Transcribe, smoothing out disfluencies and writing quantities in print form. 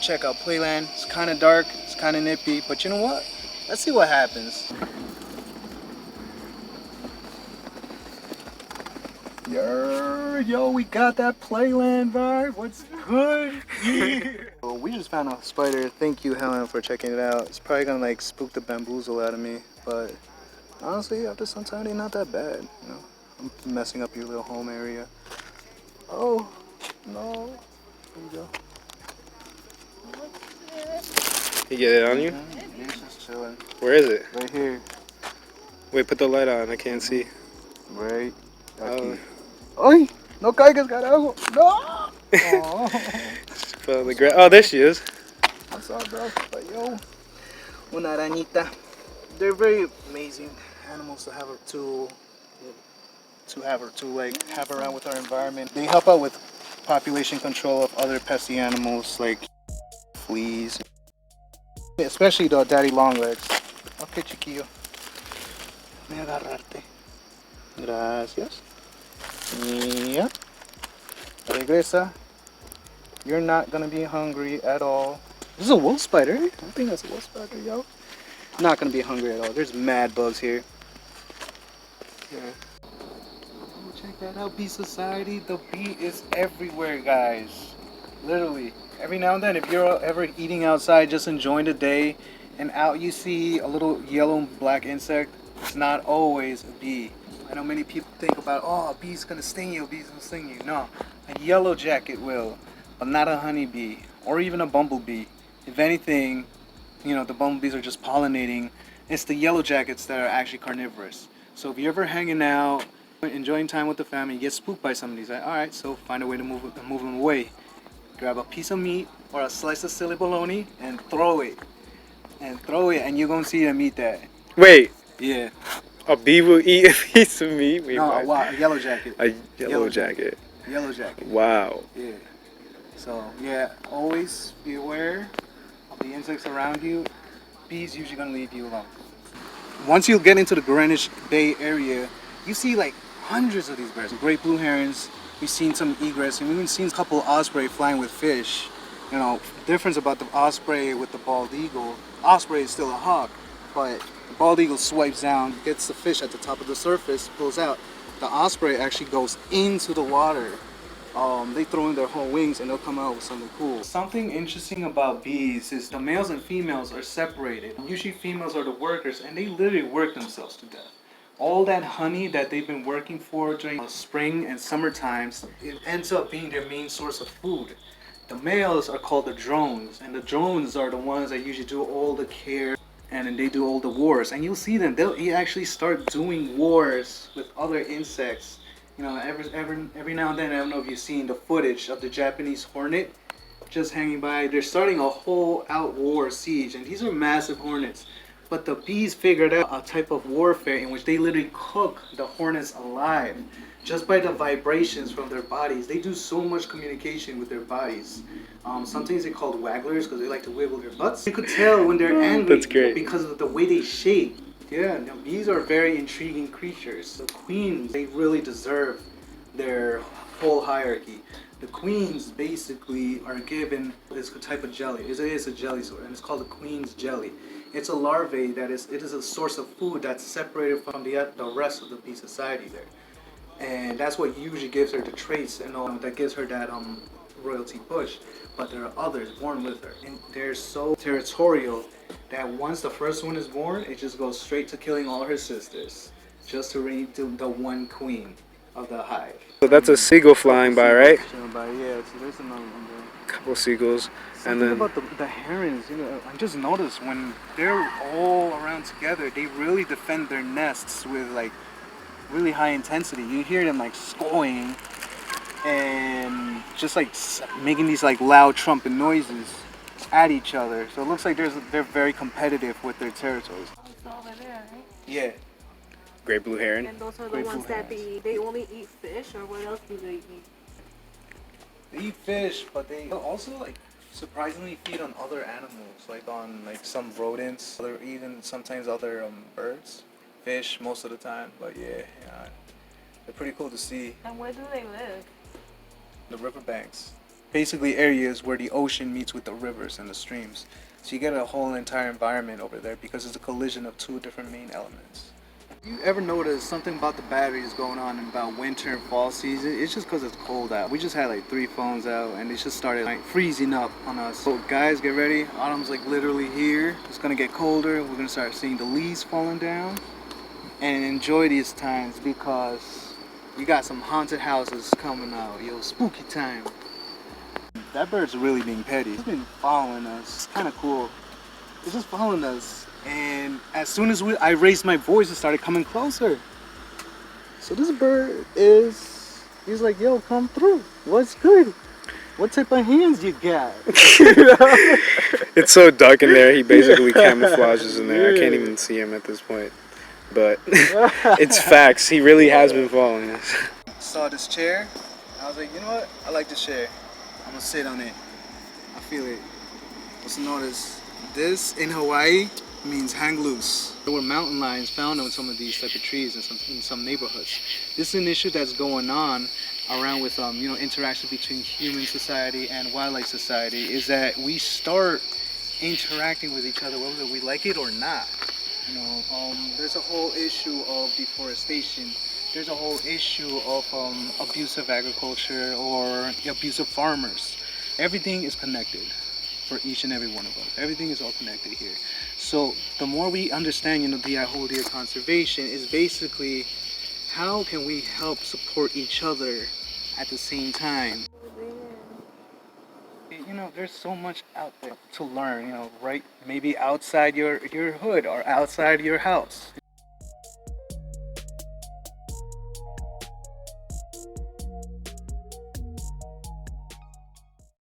check out Playland. It's kind of dark, it's kind of nippy, but you know what? Let's see what happens. Yo, we got that Playland vibe. What's good? Yeah. Well, we just found a spider. Thank you, Helen, for checking it out. It's probably gonna like spook the bamboozle out of me, but honestly, after some time, they're not that bad. You know, I'm messing up your little home area. Oh no! There you go. You get it on you? Yeah, it's just chilling. Where is it? Right here. Wait, put the light on. I can't see. Right. Aquí. Ay, no caigas, carajo. No. Oh. Put on the ground. Oh, there she is. What's up, bro? But yo, una arañita. They're very amazing animals to have have around with our environment. They help out with population control of other pesky animals like fleas, especially the daddy longlegs. Okay, chiquillo. Me agarrarte. Gracias. Yeah. Regresa. You're not gonna be hungry at all. This is a wolf spider. I think that's a wolf spider, yo. Not gonna be hungry at all. There's mad bugs here. Yeah. Oh, check that out, bee society. The bee is everywhere, guys. Literally. Every now and then, if you're ever eating outside, just enjoying the day, and out you see a little yellow and black insect, it's not always a bee. I know many people think about, oh, a bee's gonna sting you, a bee's gonna sting you. No, a yellow jacket will, but not a honeybee or even a bumblebee. If anything, you know, the bumblebees are just pollinating. It's the yellow jackets that are actually carnivorous. So if you're ever hanging out, enjoying time with the family, you get spooked by some of these, all right, so find a way to move them away. Grab a piece of meat or a slice of silly bologna and throw it. And you're gonna see them eat that. Wait. Yeah. A bee will eat a piece of meat? Wait, no, a yellow jacket. A yellow jacket. Yellow jacket. Wow. Yeah. So, yeah, always be aware of the insects around you. Bees usually gonna leave you alone. Once you get into the Greenwich Bay area, you see like hundreds of these birds. Great blue herons. We've seen some egrets, and we've even seen a couple of osprey flying with fish. You know, difference about the osprey with the bald eagle. Osprey is still a hawk, but the bald eagle swipes down, gets the fish at the top of the surface, pulls out. The osprey actually goes into the water. They throw in their whole wings and they'll come out with something cool. Something interesting about bees is the males and females are separated. Usually females are the workers and they literally work themselves to death. All that honey that they've been working for during spring and summer times, it ends up being their main source of food. The males are called the drones, and the drones are the ones that usually do all the care and then they do all the wars. And you'll see them, they'll actually start doing wars with other insects. You know, every now and then, I don't know if you've seen the footage of the Japanese hornet just hanging by. They're starting a whole out war siege, and these are massive hornets. But the bees figured out a type of warfare in which they literally cook the hornets alive just by the vibrations from their bodies. They do so much communication with their bodies. Sometimes they're called wagglers because they like to wiggle their butts. You could tell when they're angry. That's great. Because of the way they shake. Yeah, now bees are very intriguing creatures. The queens, they really deserve their whole hierarchy. The queens basically are given this type of jelly. It is a jelly sort, and it's called the queen's jelly. It's a larvae it is a source of food that's separated from the rest of the bee society there. And that's what usually gives her the traits and all that gives her that royalty push. But there are others born with her, and they're so territorial that once the first one is born, it just goes straight to killing all her sisters, just to reign to the one queen of the hive. So that's a seagull flying by, right? Yeah, so there's another one there. Couple seagulls. Something and then about the herons, you know, I just noticed when they're all around together, they really defend their nests with like really high intensity. You hear them like squawking and just like making these like loud trumpet noises at each other. So it looks like they're very competitive with their territories. It's over there, right? Yeah. great blue heron. And those are the Great ones blue that they only eat fish, or what else do they eat? They eat fish, but they also like surprisingly feed on other animals, like on like some rodents, or even sometimes other birds, fish most of the time. But yeah, they're pretty cool to see. And where do they live? The riverbanks. basically areas where the ocean meets with the rivers and the streams. So you get a whole entire environment over there because it's a collision of two different main elements. You ever notice something about the batteries going on in about winter and fall season? It's just because it's cold out. We just had like 3 phones out and it just started like freezing up on us. So guys, get ready. Autumn's like literally here. It's gonna get colder. We're gonna start seeing the leaves falling down. And enjoy these times because we got some haunted houses coming out. Yo, spooky time. That bird's really being petty. It's been following us. It's kind of cool. It's just following us. And as soon as I raised my voice, it started coming closer. So this bird he's like, yo, come through. What's good? What type of hands you got? It's so dark in there, he basically camouflages in there. I can't even see him at this point. But it's facts, he really has been following us. Saw this chair. I was like, you know what? I like this chair. I'm gonna sit on it. I feel it. Also notice this in Hawaii means Hangloose. There were mountain lions found on some of these type of trees in some neighborhoods. This is an issue that's going on around with interaction between human society and wildlife society. Is that we start interacting with each other whether we like it or not. There's a whole issue of deforestation. There's a whole issue of abusive agriculture or abusive farmers. Everything is connected for each and every one of us. Everything is all connected here. So the more we understand, the whole idea of conservation is basically how can we help support each other at the same time. There's so much out there to learn, right? Maybe outside your hood or outside your house.